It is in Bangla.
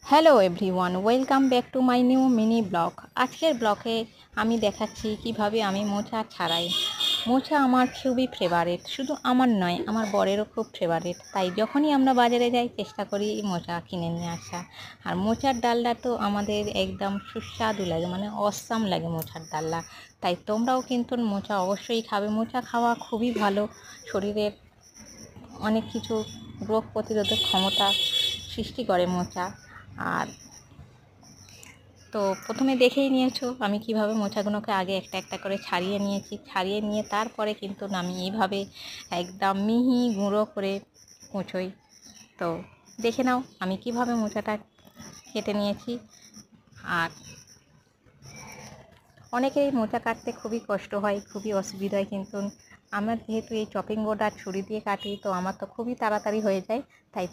Hello everyone, welcome back to my new mini blog. আজকের ব্লগে আমি দেখাচ্ছি কিভাবে আমি মোচা ছাড়াই। মোচা আমার খুবই ফেভারিট, শুধু আমার নয়, আমার বরেরও খুব ফেভারিট। তাই যখনই আমরা বাজারে যাই চেষ্টা করি মোচা কিনে নিয়ে আসা। আর মোচার ডালটা তো আমাদের একদম সুস্বাদু লাগে, মানে অসাম লাগে মোচার ডালটা। তাই তোমরাও কিন্তু মোচা অবশ্যই খাবে। মোচা খাওয়া খুবই ভালো, শরীরের অনেক কিছু রোগ প্রতিরোধক ক্ষমতা সৃষ্টি করে মোচা। আর তো প্রথমে দেখেই নিয়েছো আমি কিভাবে মোচাগুলোকে আগে একটা একটা করে ছাড়িয়ে নিয়েছি। ছাড়িয়ে নিয়ে তারপরে কিন্তু আমি এইভাবে একদম মিহি গুঁড়ো করে কুচোই। তো দেখে নাও আমি কিভাবে মোচাটা কেটে নিয়েছি। আর অনেকেই মোচা কাটতে খুবই কষ্ট হয়, খুবই অসুবিধা হয়, কিন্তু আমার যেহেতু এই চপিং বোর্ড আর ছুরি দিয়ে কাটি, তো আমার তো খুবই তাড়াতাড়ি হয়ে যায়। তাই